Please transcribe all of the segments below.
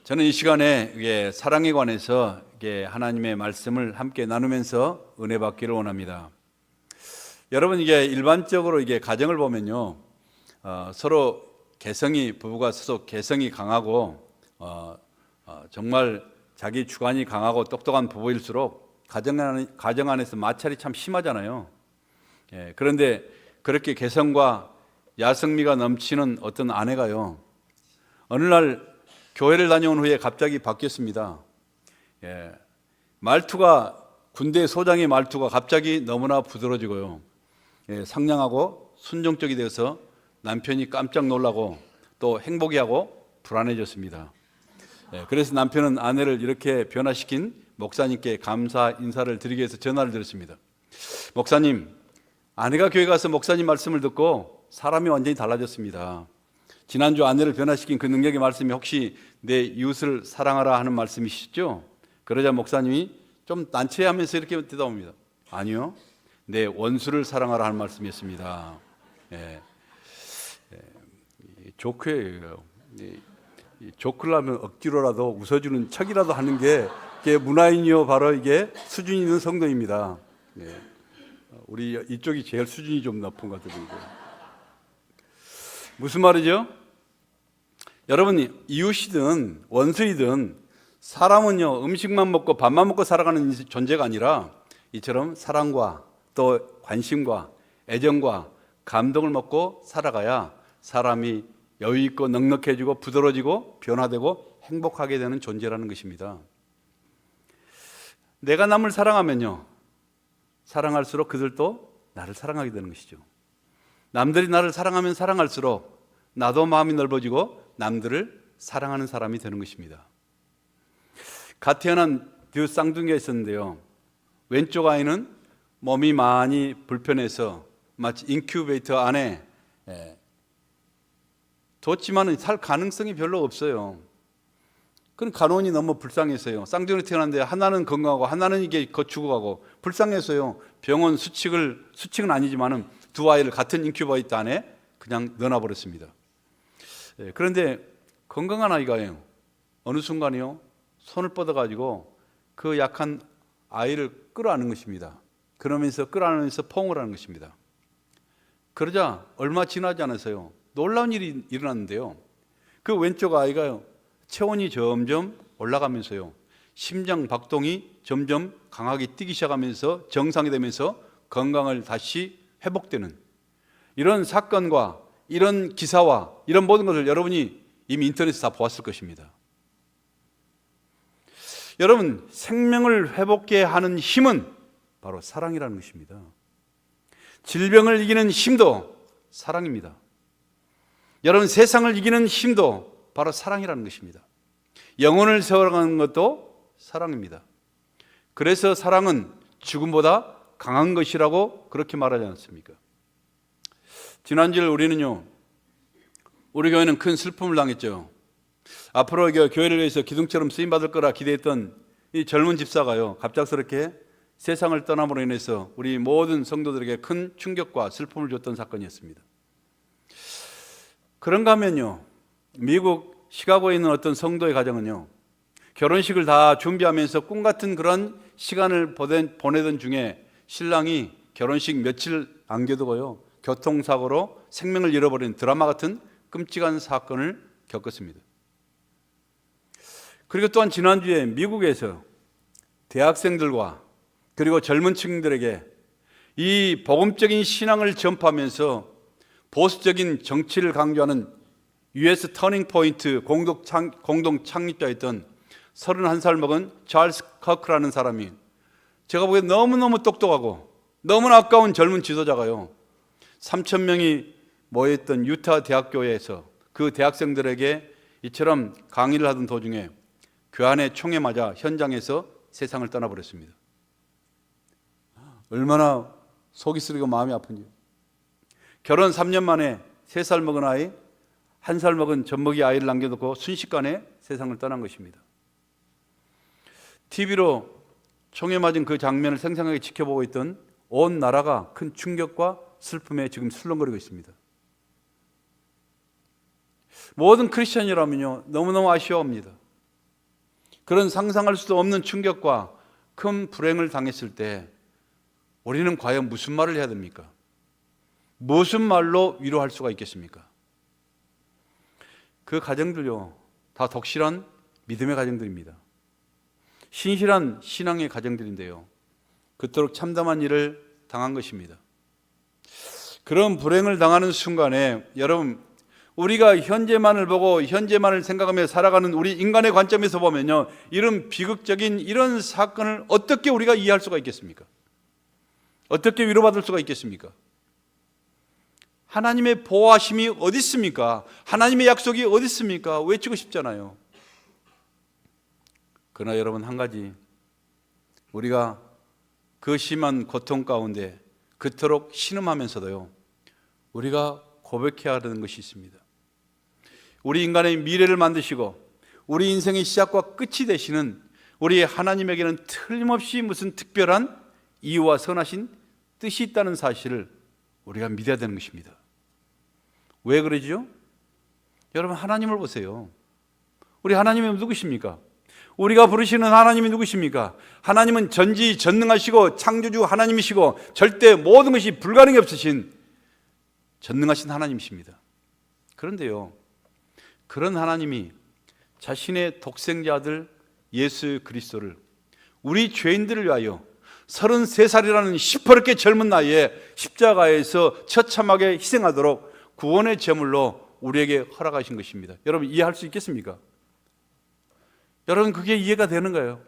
저는 이 시간에 사랑에 관해서 하나님의 말씀을 함께 나누면서 은혜 받기를 원합니다. 여러분, 일반적으로 가정을 보면요, 서로 부부가 서로 개성이 강하고 정말 자기 주관이 강하고 똑똑한 부부일수록 가정 안에서 마찰이 참 심하잖아요. 그런데 그렇게 개성과 야성미가 넘치는 어떤 아내가요, 어느 날 교회를 다녀온 후에 갑자기 바뀌었습니다. 말투가, 군대 소장의 말투가 갑자기 너무나 부드러워지고요, 상냥하고 순종적이 되어서 남편이 깜짝 놀라고 또 행복해하고 불안해졌습니다. 그래서 남편은 아내를 이렇게 변화시킨 목사님께 감사 인사를 드리기 위해서 전화를 드렸습니다. 목사님, 아내가 교회 가서 목사님 말씀을 듣고 사람이 완전히 달라졌습니다. 지난주 아내를 변화시킨 그 능력의 말씀이 혹시 내 이웃을 사랑하라 하는 말씀이시죠? 그러자 목사님이 좀 난처해하면서 이렇게 대답합니다. 아니요, 내 원수를 사랑하라 하는 말씀이었습니다. 조크예요. 조크를 하면 억지로라도 웃어주는 척이라도 하는 게 문화인이요, 바로 이게 수준 있는 성도입니다. 우리 이쪽이 제일 수준이 좀 높은 것 같아요. 무슨 말이죠? 여러분, 이웃이든 원수이든 사람은요, 음식만 먹고 밥만 먹고 살아가는 존재가 아니라 이처럼 사랑과 또 관심과 애정과 감동을 먹고 살아가야 사람이 여유 있고 넉넉해지고 부드러워지고 변화되고 행복하게 되는 존재라는 것입니다. 내가 남을 사랑하면요, 사랑할수록 그들도 나를 사랑하게 되는 것이죠. 남들이 나를 사랑하면 사랑할수록 나도 마음이 넓어지고 남들을 사랑하는 사람이 되는 것입니다. 갓 태어난 두 쌍둥이가 있었는데요, 왼쪽 아이는 몸이 많이 불편해서 마치 인큐베이터 안에 뒀지만 살 가능성이 별로 없어요. 그럼 간호원이 너무 불쌍해서요, 쌍둥이로 태어났는데 하나는 건강하고 하나는 죽어가고 불쌍해서요, 병원 수칙은 아니지만은 두 아이를 같은 인큐베이터 안에 그냥 넣어버렸습니다. 그런데 건강한 아이가요, 어느 순간이요, 손을 뻗어가지고 그 약한 아이를 끌어안는 것입니다. 그러면서 끌어안으면서 포옹을 하는 것입니다. 그러자 얼마 지나지 않아서요, 놀라운 일이 일어났는데요, 그 왼쪽 아이가요, 체온이 점점 올라가면서요, 심장 박동이 점점 강하게 뛰기 시작하면서 정상이 되면서 건강을 다시 회복되는 이런 사건과 이런 기사와 이런 모든 것을 여러분이 이미 인터넷에서 다 보았을 것입니다. 여러분, 생명을 회복케 하는 힘은 바로 사랑이라는 것입니다. 질병을 이기는 힘도 사랑입니다. 여러분, 세상을 이기는 힘도 바로 사랑이라는 것입니다. 영혼을 세워가는 것도 사랑입니다. 그래서 사랑은 죽음보다 강한 것이라고 그렇게 말하지 않습니까? 지난주에 우리 교회는 큰 슬픔을 당했죠. 앞으로 교회를 위해서 기둥처럼 쓰임받을 거라 기대했던 이 젊은 집사가요, 갑작스럽게 세상을 떠남으로 인해서 우리 모든 성도들에게 큰 충격과 슬픔을 줬던 사건이었습니다. 그런가 하면요, 미국 시카고에 있는 어떤 성도의 가정은요, 결혼식을 다 준비하면서 꿈같은 그런 시간을 보내던 중에 신랑이 결혼식 며칠 남겨두고요, 교통사고로 생명을 잃어버린 드라마 같은 끔찍한 사건을 겪었습니다. 그리고 또한 지난주에 미국에서 대학생들과 그리고 젊은 층들에게 이 복음적인 신앙을 전파하면서 보수적인 정치를 강조하는 US 터닝 포인트 공동 창립자였던 31살 먹은 찰스 커크라는 사람이, 제가 보기에 너무너무 똑똑하고 너무나 아까운 젊은 지도자가요, 3,000명이 모여있던 유타 대학교에서 그 대학생들에게 이처럼 강의를 하던 도중에 교환의 총에 맞아 현장에서 세상을 떠나버렸습니다. 얼마나 속이 쓰리고 마음이 아픈지요. 결혼 3년 만에 3살 먹은 아이, 1살 먹은 젖먹이 아이를 남겨두고 순식간에 세상을 떠난 것입니다. TV로 총에 맞은 그 장면을 생생하게 지켜보고 있던 온 나라가 큰 충격과 슬픔에 지금 술렁거리고 있습니다. 모든 크리스천이라면요, 너무너무 아쉬워합니다. 그런 상상할 수도 없는 충격과 큰 불행을 당했을 때 우리는 과연 무슨 말을 해야 됩니까? 무슨 말로 위로할 수가 있겠습니까? 그 가정들요, 다 독실한 믿음의 가정들입니다. 신실한 신앙의 가정들인데요, 그토록 참담한 일을 당한 것입니다. 그런 불행을 당하는 순간에 여러분, 우리가 현재만을 보고 현재만을 생각하며 살아가는 우리 인간의 관점에서 보면요, 이런 비극적인 이런 사건을 어떻게 우리가 이해할 수가 있겠습니까? 어떻게 위로받을 수가 있겠습니까? 하나님의 보호하심이 어디 있습니까? 하나님의 약속이 어디 있습니까? 외치고 싶잖아요. 그러나 여러분, 한 가지, 우리가 그 심한 고통 가운데 그토록 신음하면서도요, 우리가 고백해야 하는 것이 있습니다. 우리 인간의 미래를 만드시고 우리 인생의 시작과 끝이 되시는 우리 하나님에게는 틀림없이 무슨 특별한 이유와 선하신 뜻이 있다는 사실을 우리가 믿어야 되는 것입니다. 왜 그러죠? 여러분, 하나님을 보세요. 우리 하나님은 누구십니까? 우리가 부르시는 하나님이 누구십니까? 하나님은 전지전능하시고 창조주 하나님이시고 절대 모든 것이 불가능이 없으신 전능하신 하나님이십니다. 그런데요, 그런 하나님이 자신의 독생자 아들 예수 그리스도를 우리 죄인들을 위하여 33살이라는 시퍼렇게 젊은 나이에 십자가에서 처참하게 희생하도록 구원의 제물로 우리에게 허락하신 것입니다. 여러분, 이해할 수 있겠습니까? 여러분, 그게 이해가 되는 거예요.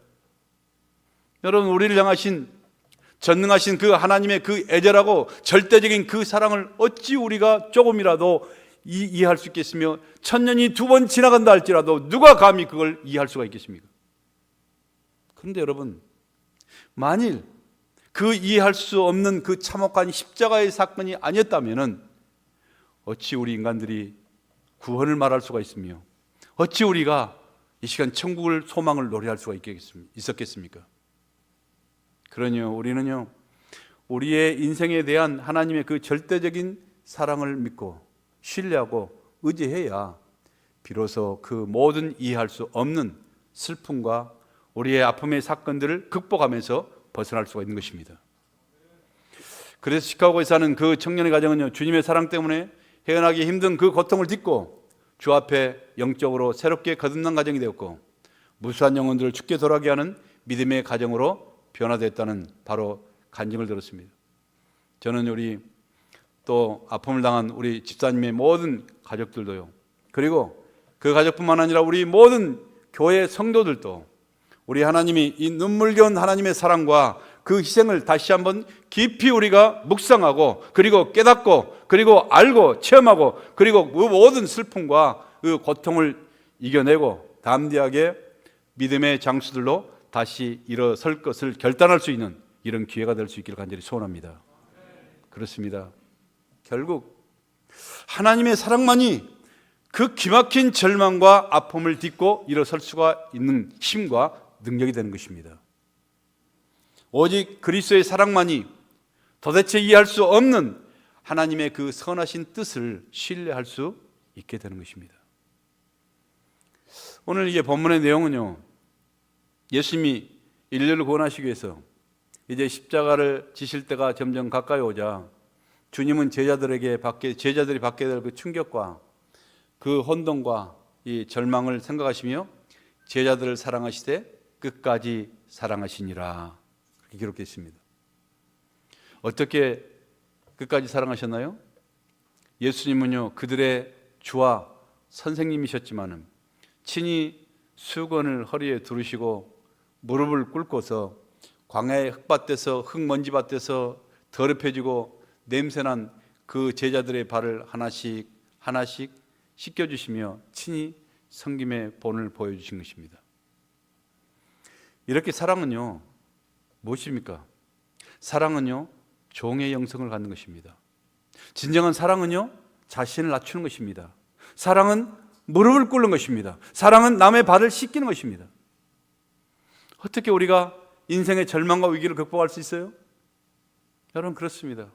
여러분, 우리를 향하신 전능하신 그 하나님의 그 애절하고 절대적인 그 사랑을 어찌 우리가 조금이라도 이해할 수 있겠으며, 천년이 2번 지나간다 할지라도 누가 감히 그걸 이해할 수가 있겠습니까? 그런데 여러분, 만일 그 이해할 수 없는 그 참혹한 십자가의 사건이 아니었다면 어찌 우리 인간들이 구원을 말할 수가 있으며 어찌 우리가 이 시간 천국을 소망을 노래할 수가 있었겠습니까? 그러니요, 우리는요, 우리의 인생에 대한 하나님의 그 절대적인 사랑을 믿고 신뢰하고 의지해야 비로소 그 모든 이해할 수 없는 슬픔과 우리의 아픔의 사건들을 극복하면서 벗어날 수가 있는 것입니다. 그래서 시카고에 사는 그 청년의 가정은요, 주님의 사랑 때문에 헤어나기 힘든 그 고통을 딛고 주 앞에 영적으로 새롭게 거듭난 가정이 되었고, 무수한 영혼들을 죽게 돌아가게 하는 믿음의 가정으로 변화됐다는 바로 간증을 들었습니다. 저는 우리 또 아픔을 당한 우리 집사님의 모든 가족들도요, 그리고 그 가족뿐만 아니라 우리 모든 교회 성도들도 우리 하나님이 이 눈물겨운 하나님의 사랑과 그 희생을 다시 한번 깊이 우리가 묵상하고 그리고 깨닫고 그리고 알고 체험하고 그리고 그 모든 슬픔과 그 고통을 이겨내고 담대하게 믿음의 장수들로 다시 일어설 것을 결단할 수 있는 이런 기회가 될 수 있기를 간절히 소원합니다. 그렇습니다. 결국 하나님의 사랑만이 그 기막힌 절망과 아픔을 딛고 일어설 수가 있는 힘과 능력이 되는 것입니다. 오직 그리스도의 사랑만이 도대체 이해할 수 없는 하나님의 그 선하신 뜻을 신뢰할 수 있게 되는 것입니다. 오늘 이게 본문의 내용은요, 예수님이 인류를 구원하시기 위해서 이제 십자가를 지실 때가 점점 가까이 오자 주님은 제자들이 받게 될 그 충격과 그 혼돈과 이 절망을 생각하시며 제자들을 사랑하시되 끝까지 사랑하시니라, 그렇게 기록되어 있습니다. 어떻게 끝까지 사랑하셨나요? 예수님은요, 그들의 주와 선생님이셨지만은 친히 수건을 허리에 두르시고 무릎을 꿇고서 광야의 흙밭에서 흙먼지밭에서 더럽혀지고 냄새난 그 제자들의 발을 하나씩 하나씩 씻겨주시며 친히 섬김의 본을 보여주신 것입니다. 이렇게 사랑은요, 무엇입니까? 사랑은요, 종의 영성을 갖는 것입니다. 진정한 사랑은요, 자신을 낮추는 것입니다. 사랑은 무릎을 꿇는 것입니다. 사랑은 남의 발을 씻기는 것입니다. 어떻게 우리가 인생의 절망과 위기를 극복할 수 있어요? 여러분, 그렇습니다.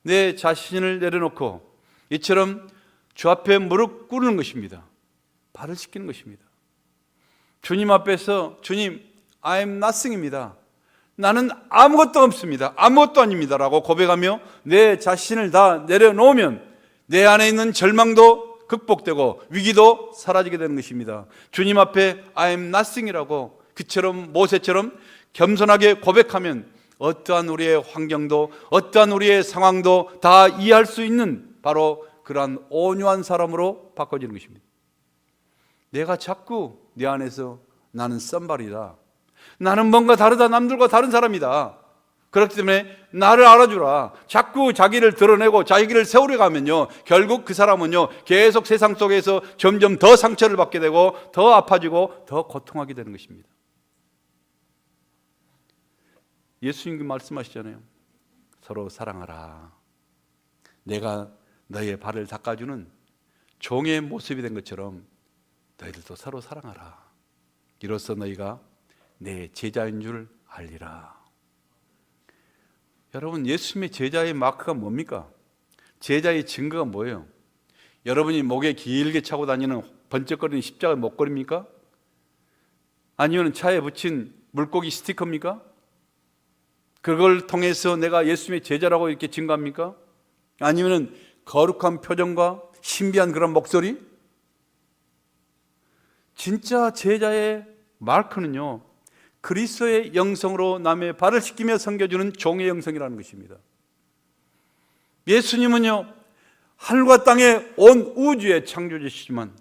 내 자신을 내려놓고 이처럼 주 앞에 무릎 꿇는 것입니다. 발을 씻기는 것입니다. 주님 앞에서 주님, I'm nothing입니다. 나는 아무것도 없습니다. 아무것도 아닙니다. 라고 고백하며 내 자신을 다 내려놓으면 내 안에 있는 절망도 극복되고 위기도 사라지게 되는 것입니다. 주님 앞에 I'm nothing이라고 그처럼 모세처럼 겸손하게 고백하면 어떠한 우리의 환경도 어떠한 우리의 상황도 다 이해할 수 있는 바로 그러한 온유한 사람으로 바꿔지는 것입니다. 내가 자꾸 내 안에서 나는 썸바리다, 나는 뭔가 다르다, 남들과 다른 사람이다, 그렇기 때문에 나를 알아주라, 자꾸 자기를 드러내고 자기를 세우려 가면요 결국 그 사람은요 계속 세상 속에서 점점 더 상처를 받게 되고 더 아파지고 더 고통하게 되는 것입니다. 예수님이 말씀하시잖아요. 서로 사랑하라. 내가 너의 발을 닦아주는 종의 모습이 된 것처럼 너희들도 서로 사랑하라. 이로써 너희가 내 제자인 줄 알리라. 여러분, 예수님의 제자의 마크가 뭡니까? 제자의 증거가 뭐예요? 여러분이 목에 길게 차고 다니는 번쩍거리는 십자가 목걸이입니까? 아니면 차에 붙인 물고기 스티커입니까? 그걸 통해서 내가 예수님의 제자라고 이렇게 증거합니까? 아니면 거룩한 표정과 신비한 그런 목소리? 진짜 제자의 마크는요 그리스도의 영성으로 남의 발을 씻기며 섬겨주는 종의 영성이라는 것입니다. 예수님은요 하늘과 땅의 온 우주의 창조주시지만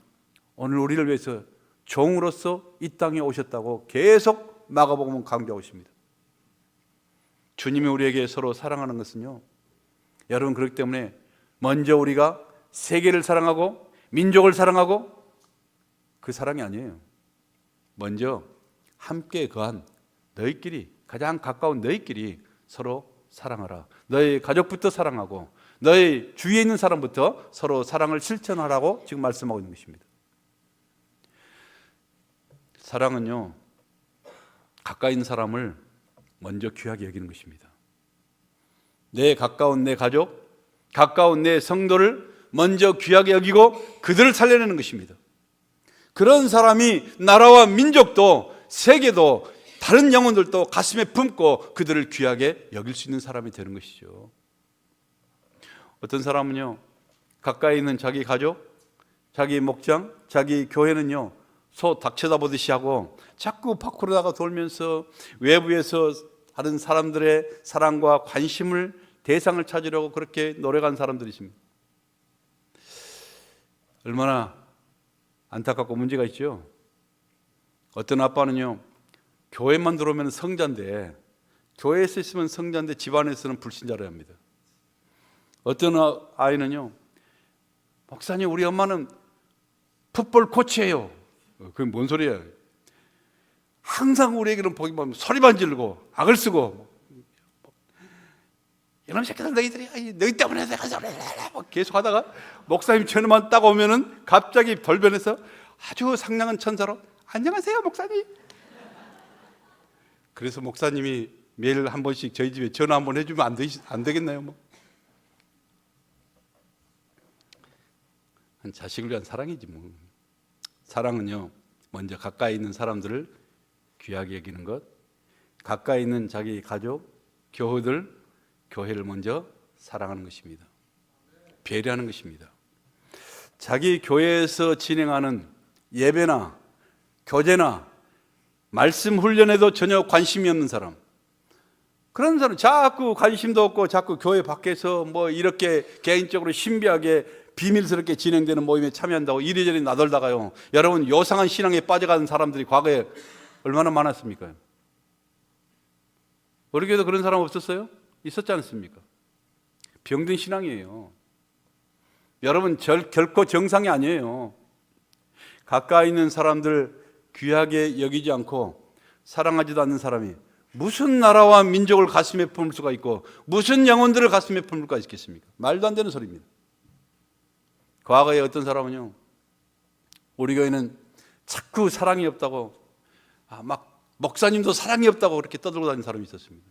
오늘 우리를 위해서 종으로서 이 땅에 오셨다고 계속 마가복음은 강조하고 있습니다. 주님이 우리에게 서로 사랑하는 것은요 여러분, 그렇기 때문에 먼저 우리가 세계를 사랑하고 민족을 사랑하고 그 사랑이 아니에요. 먼저 함께 거한 너희끼리, 가장 가까운 너희끼리 서로 사랑하라. 너희 가족부터 사랑하고 너희 주위에 있는 사람부터 서로 사랑을 실천하라고 지금 말씀하고 있는 것입니다. 사랑은요 가까이 있는 사람을 먼저 귀하게 여기는 것입니다. 내 가까운 내 가족, 가까운 내 성도를 먼저 귀하게 여기고 그들을 살려내는 것입니다. 그런 사람이 나라와 민족도 세계도 다른 영혼들도 가슴에 품고 그들을 귀하게 여길 수 있는 사람이 되는 것이죠. 어떤 사람은요 가까이 있는 자기 가족, 자기 목장, 자기 교회는요 소 닭 쳐다보듯이 하고 자꾸 밖으로 나가 돌면서 외부에서 다른 사람들의 사랑과 관심을 대상을 찾으려고 그렇게 노력한 사람들이 있습니다. 얼마나 안타깝고 문제가 있죠. 어떤 아빠는요 교회만 들어오면 성자인데, 교회에서 있으면 성자인데 집안에서는 불신자를 합니다. 어떤 아이는요 목사님 우리 엄마는 풋볼 코치예요. 그게 뭔 소리야. 항상 우리에게는 보기만 소리만 지르고 악을 쓰고 이놈 새끼들 너희 때문에 내가 계속 하다가 목사님 전화만 딱 오면은 갑자기 돌변해서 아주 상냥한 천사로 안녕하세요 목사님. 그래서 목사님이 매일 한 번씩 저희 집에 전화 한 번 해주면 안 되겠나요? 뭐. 자식을 위한 사랑이지 뭐. 사랑은요 먼저 가까이 있는 사람들을 귀하게 여기는 것, 가까이 있는 자기 가족, 교회를 먼저 사랑하는 것입니다. 배려하는 것입니다. 자기 교회에서 진행하는 예배나 교제나 말씀 훈련에도 전혀 관심이 없는 사람, 그런 사람 자꾸 관심도 없고 자꾸 교회 밖에서 뭐 이렇게 개인적으로 신비하게 비밀스럽게 진행되는 모임에 참여한다고 이리저리 나돌다가요 여러분 요상한 신앙에 빠져가는 사람들이 과거에 얼마나 많았습니까? 우리 교회도 그런 사람 없었어요? 있었지 않습니까? 병든 신앙이에요. 여러분 결코 정상이 아니에요. 가까이 있는 사람들 귀하게 여기지 않고 사랑하지도 않는 사람이 무슨 나라와 민족을 가슴에 품을 수가 있고 무슨 영혼들을 가슴에 품을 수가 있겠습니까? 말도 안 되는 소리입니다. 과거에 어떤 사람은요 우리 교회는 자꾸 사랑이 없다고 막 목사님도 사랑이 없다고 그렇게 떠들고 다니는 사람이 있었습니다.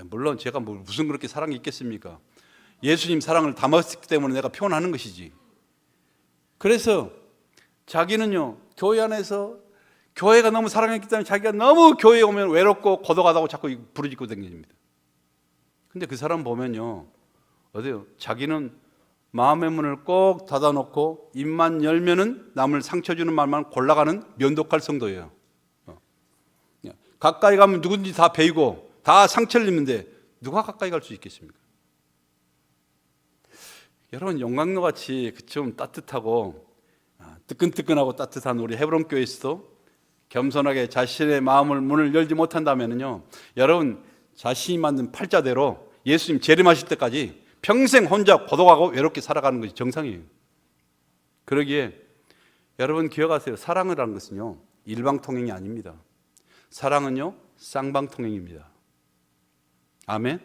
물론 제가 무슨 그렇게 사랑이 있겠습니까? 예수님 사랑을 담았기 때문에 내가 표현하는 것이지. 그래서 자기는요 교회 안에서 교회가 너무 사랑했기 때문에 자기가 너무 교회에 오면 외롭고 고독하다고 자꾸 부르짖고 다닙니다. 근데 그 사람 보면요, 어때요? 자기는 마음의 문을 꼭 닫아놓고 입만 열면은 남을 상처 주는 말만 골라가는 면도칼 성도예요. 가까이 가면 누군지 다 베이고 다 상처를 입는데 누가 가까이 갈 수 있겠습니까? 여러분, 용광로 같이 좀 따뜻하고 뜨끈뜨끈하고 따뜻한 우리 헤브론 교회에서도 겸손하게 자신의 마음을 문을 열지 못한다면요, 여러분 자신이 만든 팔자대로 예수님 재림하실 때까지 평생 혼자 고독하고 외롭게 살아가는 것이 정상이에요. 그러기에 여러분 기억하세요. 사랑이라는 것은요, 일방통행이 아닙니다. 사랑은요, 쌍방통행입니다. 아멘.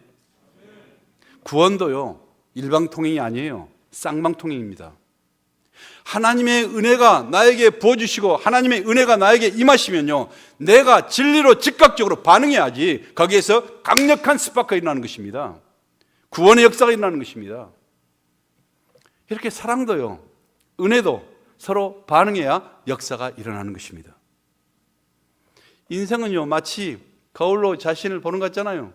구원도요, 일방통행이 아니에요. 쌍방통행입니다. 하나님의 은혜가 나에게 부어주시고 하나님의 은혜가 나에게 임하시면요, 내가 진리로 즉각적으로 반응해야지 거기에서 강력한 스파크가 일어나는 것입니다. 구원의 역사가 일어나는 것입니다. 이렇게 사랑도요, 은혜도 서로 반응해야 역사가 일어나는 것입니다. 인생은요, 마치 거울로 자신을 보는 것 같잖아요.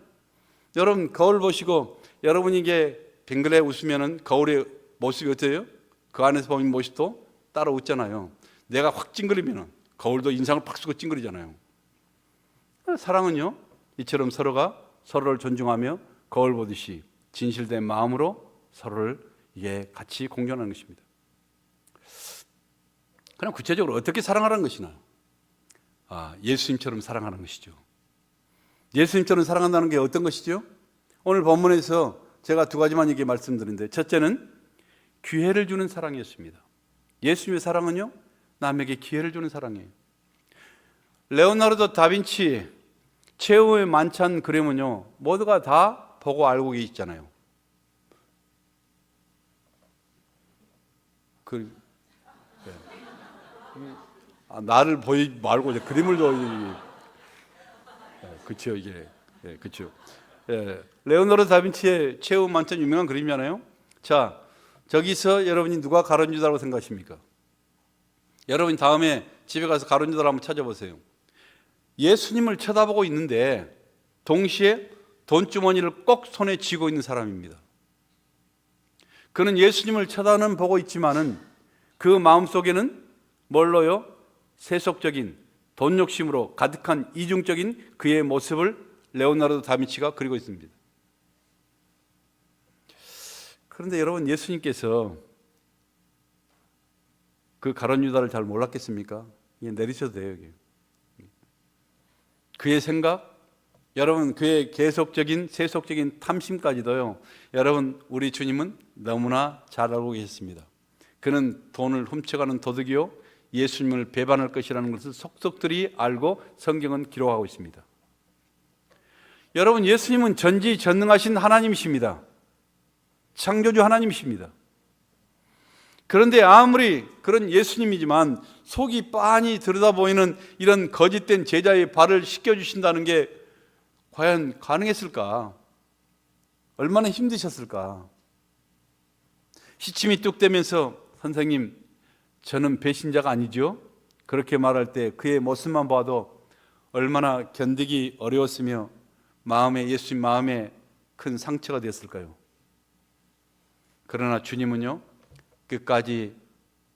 여러분 거울 보시고 여러분이 이게 뱅글에 웃으면은 거울의 모습이 어때요? 그 안에서 보는 모습도 따로 웃잖아요. 내가 확 찡그리면은 거울도 인상을 팍 쓰고 찡그리잖아요. 사랑은요, 이처럼 서로가 서로를 존중하며 거울 보듯이 진실된 마음으로 서로를 이게 같이 공존하는 것입니다. 그럼 구체적으로 어떻게 사랑하라는 것이나? 예수님처럼 사랑하는 것이죠. 예수님처럼 사랑한다는 게 어떤 것이죠? 오늘 본문에서 제가 두 가지만 이렇게 말씀드리는데, 첫째는 기회를 주는 사랑이었습니다. 예수님의 사랑은요, 남에게 기회를 주는 사랑이에요. 레오나르도 다빈치 최후의 만찬 그림은요, 모두가 다 보고 알고 있잖아요. 나를 보이 말고 이제 그림을 그렇죠, 이게 그렇죠. 레오나르도 다빈치의 최후 만찬 유명한 그림이잖아요. 자, 저기서 여러분이 누가 가론유다라고 생각하십니까? 여러분 다음에 집에 가서 가론유다를 한번 찾아보세요. 예수님을 쳐다보고 있는데 동시에 돈주머니를 꼭 손에 쥐고 있는 사람입니다. 그는 예수님을 쳐다는 보고 있지만은 그 마음속에는 뭘로요? 세속적인 돈 욕심으로 가득한 이중적인 그의 모습을 레오나르도 다빈치가 그리고 있습니다. 그런데 여러분, 예수님께서 그 가론유다를 잘 몰랐겠습니까? 이게 내리셔도 돼요. 이게. 그의 생각, 여러분 그의 계속적인 세속적인 탐심까지도요, 여러분 우리 주님은 너무나 잘 알고 계셨습니다. 그는 돈을 훔쳐가는 도둑이요 예수님을 배반할 것이라는 것을 속속들이 알고 성경은 기록하고 있습니다. 여러분, 예수님은 전지전능하신 하나님이십니다. 창조주 하나님이십니다. 그런데 아무리 그런 예수님이지만 속이 빤히 들여다보이는 이런 거짓된 제자의 발을 씻겨주신다는 게 과연 가능했을까? 얼마나 힘드셨을까? 시침이 뚝 되면서 선생님, 저는 배신자가 아니죠? 그렇게 말할 때 그의 모습만 봐도 얼마나 견디기 어려웠으며 예수님 마음에 큰 상처가 되었을까요? 그러나 주님은요, 끝까지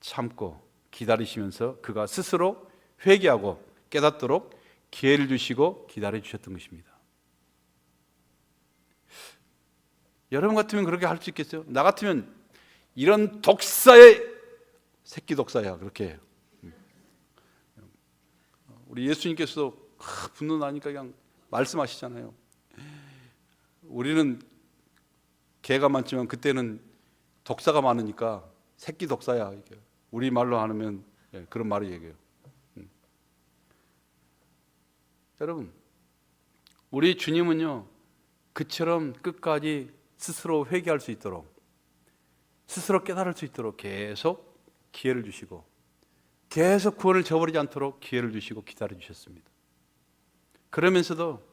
참고 기다리시면서 그가 스스로 회개하고 깨닫도록 기회를 주시고 기다려 주셨던 것입니다. 여러분 같으면 그렇게 할 수 있겠어요? 나 같으면 이런 독사의 새끼 독사야, 그렇게. 우리 예수님께서도 분노나니까 그냥 말씀하시잖아요. 우리는 개가 많지만 그때는 독사가 많으니까 새끼 독사야, 이게. 우리 말로 하면 그런 말을 얘기해요. 여러분, 우리 주님은요, 그처럼 끝까지 스스로 회개할 수 있도록, 스스로 깨달을 수 있도록 계속 기회를 주시고, 계속 구원을 저버리지 않도록 기회를 주시고 기다려 주셨습니다. 그러면서도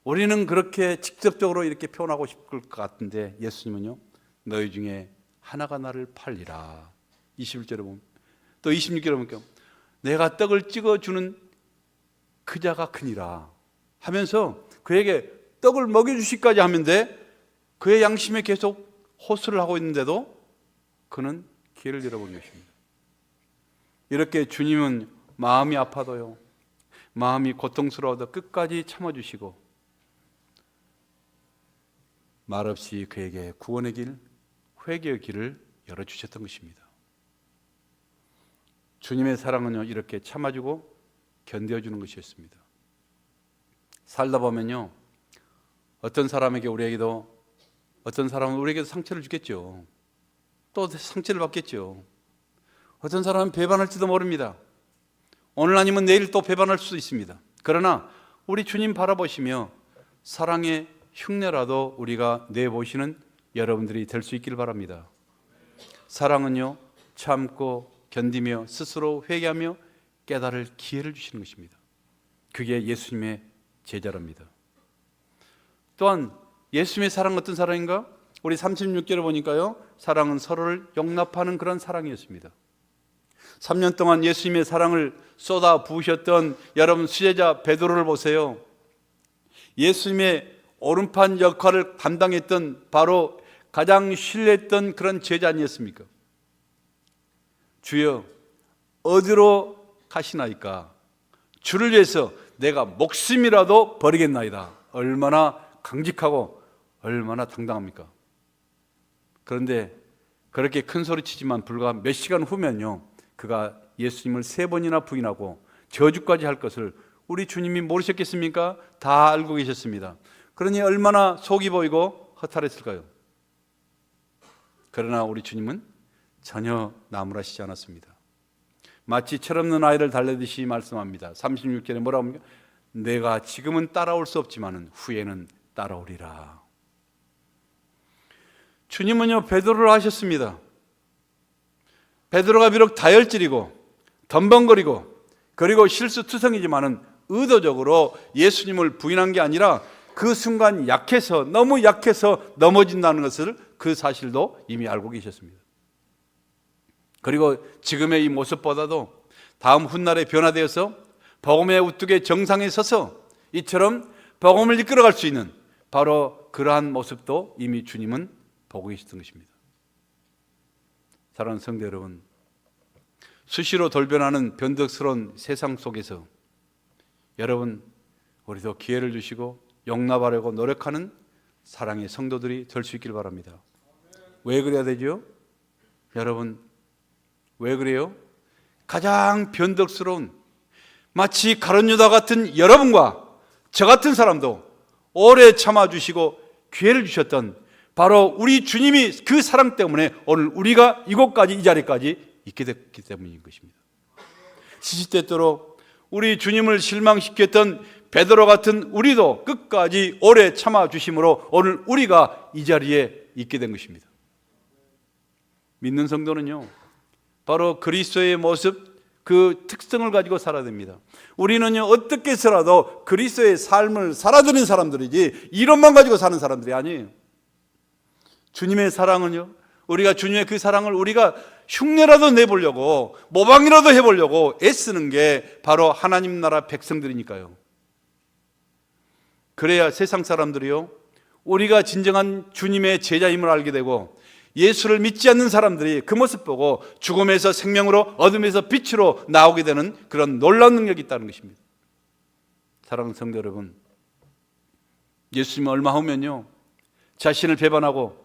우리는 그렇게 직접적으로 이렇게 표현하고 싶을 것 같은데, 예수님은요, 너희 중에 하나가 나를 팔리라. 21절에 보면, 또 26절에 보면 내가 떡을 찍어주는 그 자가 크니라 하면서 그에게 떡을 먹여주시기까지 하는데 그의 양심에 계속 호소를 하고 있는데도 그는 기회를 잃어버린 것입니다. 이렇게 주님은 마음이 아파도요, 마음이 고통스러워도 끝까지 참아주시고 말없이 그에게 구원의 길, 회개의 길을 열어주셨던 것입니다. 주님의 사랑은요, 이렇게 참아주고 견뎌주는 것이었습니다. 살다 보면요, 어떤 사람은 우리에게도 상처를 주겠죠. 또 상처를 받겠죠. 어떤 사람은 배반할지도 모릅니다. 오늘 아니면 내일 또 배반할 수도 있습니다. 그러나 우리 주님 바라보시며 사랑의 흉내라도 우리가 내보시는 여러분들이 될 수 있기를 바랍니다. 사랑은요, 참고 견디며 스스로 회개하며 깨달을 기회를 주시는 것입니다. 그게 예수님의 제자랍니다. 또한 예수님의 사랑은 어떤 사랑인가? 우리 36절을 보니까요, 사랑은 서로를 용납하는 그런 사랑이었습니다. 3년 동안 예수님의 사랑을 쏟아 부으셨던 여러분 수제자 베드로를 보세요. 예수님의 오른판 역할을 담당했던 바로 가장 신뢰했던 그런 제자 아니었습니까? 주여 어디로 가시나이까? 주를 위해서 내가 목숨이라도 버리겠나이다. 얼마나 강직하고 얼마나 당당합니까? 그런데 그렇게 큰 소리 치지만 불과 몇 시간 후면요, 그가 예수님을 3번이나 부인하고 저주까지 할 것을 우리 주님이 모르셨겠습니까? 다 알고 계셨습니다. 그러니 얼마나 속이 보이고 허탈했을까요? 그러나 우리 주님은 전혀 나무라시지 않았습니다. 마치 철없는 아이를 달래듯이 말씀합니다. 36절에 뭐라고 합니까? 내가 지금은 따라올 수 없지만 후에는 따라오리라. 주님은요, 베드로를 하셨습니다. 베드로가 비록 다혈질이고 덤벙거리고 그리고 실수투성이지만은 의도적으로 예수님을 부인한 게 아니라 그 순간 약해서, 너무 약해서 넘어진다는 것을 그 사실도 이미 알고 계셨습니다. 그리고 지금의 이 모습보다도 다음 훗날에 변화되어서 복음의 우뚝에 정상에 서서 이처럼 복음을 이끌어갈 수 있는 바로 그러한 모습도 이미 주님은 보고 계셨던 것입니다. 사랑하는 성도 여러분, 수시로 돌변하는 변덕스러운 세상 속에서 여러분, 우리도 기회를 주시고 용납하려고 노력하는 사랑의 성도들이 될 수 있길 바랍니다. 왜 그래야 되죠? 여러분, 왜 그래요? 가장 변덕스러운 마치 가룟 유다 같은 여러분과 저 같은 사람도 오래 참아주시고 기회를 주셨던 바로 우리 주님이 그 사랑 때문에 오늘 우리가 이곳까지, 이 자리까지 있게 됐기 때문인 것입니다. 시시때때로 우리 주님을 실망시켰던 베드로 같은 우리도 끝까지 오래 참아주심으로 오늘 우리가 이 자리에 있게 된 것입니다. 믿는 성도는요, 바로 그리스도의 모습, 그 특성을 가지고 살아야 됩니다. 우리는요, 어떻게 해서라도 그리스도의 삶을 살아드는 사람들이지 이론만 가지고 사는 사람들이 아니에요. 주님의 사랑은요, 우리가 주님의 그 사랑을 우리가 흉내라도 내보려고, 모방이라도 해보려고 애쓰는 게 바로 하나님 나라 백성들이니까요. 그래야 세상 사람들이요, 우리가 진정한 주님의 제자임을 알게 되고 예수를 믿지 않는 사람들이 그 모습 보고 죽음에서 생명으로, 어둠에서 빛으로 나오게 되는 그런 놀라운 능력이 있다는 것입니다. 사랑하는 성도 여러분, 예수님은 얼마 후면요, 자신을 배반하고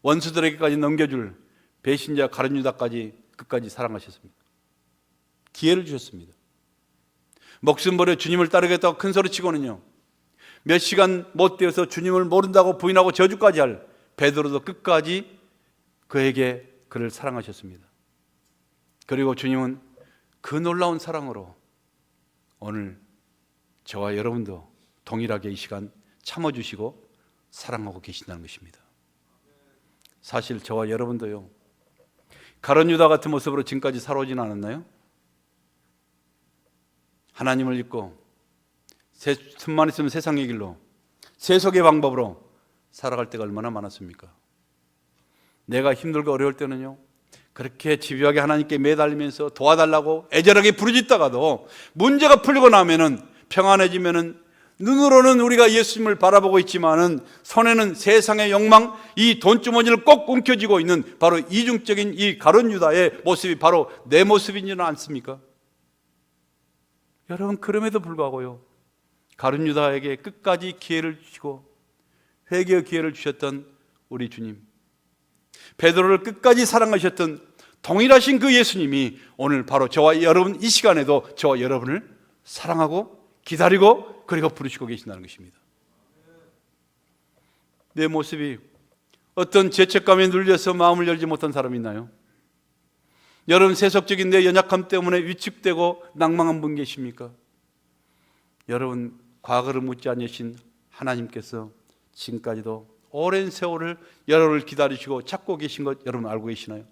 원수들에게까지 넘겨줄 배신자 가룟 유다까지 끝까지 사랑하셨습니다. 기회를 주셨습니다. 목숨 버려 주님을 따르겠다고 큰 소리치고는요, 몇 시간 못 되어서 주님을 모른다고 부인하고 저주까지 할 베드로도 끝까지 그에게 그를 사랑하셨습니다. 그리고 주님은 그 놀라운 사랑으로 오늘 저와 여러분도 동일하게 이 시간 참아주시고 사랑하고 계신다는 것입니다. 사실 저와 여러분도요, 가룟 유다 같은 모습으로 지금까지 살아오지는 않았나요? 하나님을 잊고 틈만 있으면 세상의 길로, 세속의 방법으로 살아갈 때가 얼마나 많았습니까? 내가 힘들고 어려울 때는요, 그렇게 집요하게 하나님께 매달리면서 도와달라고 애절하게 부르짖다가도 문제가 풀리고 나면은 평안해지면은 눈으로는 우리가 예수님을 바라보고 있지만은 손에는 세상의 욕망, 이 돈주머니를 꼭 움켜쥐고 있는 바로 이중적인 이 가룟 유다의 모습이 바로 내 모습이지는 않습니까? 여러분, 그럼에도 불구하고요, 가룟 유다에게 끝까지 기회를 주시고 회개의 기회를 주셨던 우리 주님, 베드로를 끝까지 사랑하셨던 동일하신 그 예수님이 오늘 바로 저와 여러분 이 시간에도 저와 여러분을 사랑하고 기다리고 그리고 부르시고 계신다는 것입니다. 내 모습이 어떤 죄책감에 눌려서 마음을 열지 못한 사람이 있나요? 여러분, 세속적인 내 연약함 때문에 위축되고 낭망한 분 계십니까? 여러분, 과거를 묻지 않으신 하나님께서 지금까지도 오랜 세월을 여러분을 기다리시고 찾고 계신 것 여러분 알고 계시나요?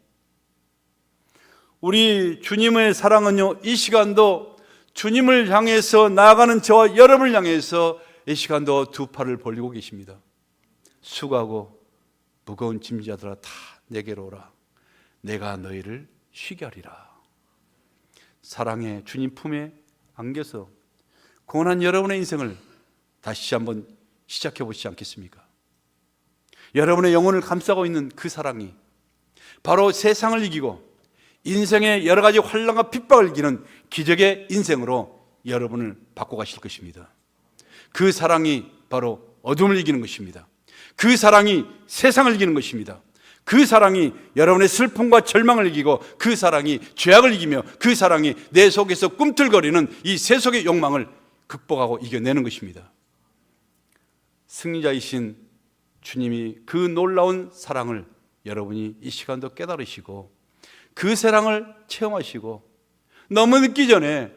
우리 주님의 사랑은요, 이 시간도 주님을 향해서 나아가는 저와 여러분을 향해서 이 시간도 두 팔을 벌리고 계십니다. 수고하고 무거운 짐자들아 다 내게로 오라. 내가 너희를 쉬게 하리라. 사랑의 주님 품에 안겨서 고난한 여러분의 인생을 다시 한번 시작해 보시지 않겠습니까? 여러분의 영혼을 감싸고 있는 그 사랑이 바로 세상을 이기고 인생의 여러 가지 환난과 핍박을 이기는 기적의 인생으로 여러분을 바꿔가실 것입니다. 그 사랑이 바로 어둠을 이기는 것입니다. 그 사랑이 세상을 이기는 것입니다. 그 사랑이 여러분의 슬픔과 절망을 이기고, 그 사랑이 죄악을 이기며, 그 사랑이 내 속에서 꿈틀거리는 이 세속의 욕망을 극복하고 이겨내는 것입니다. 승리자이신 주님이 그 놀라운 사랑을 여러분이 이 시간도 깨달으시고 그 사랑을 체험하시고, 너무 늦기 전에,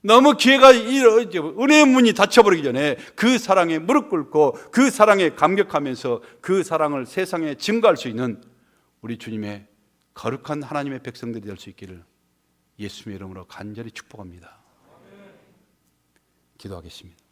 너무 기회가 은혜의 문이 닫혀버리기 전에 그 사랑에 무릎 꿇고 그 사랑에 감격하면서 그 사랑을 세상에 증거할 수 있는 우리 주님의 거룩한 하나님의 백성들이 될 수 있기를 예수님의 이름으로 간절히 축복합니다. 기도하겠습니다.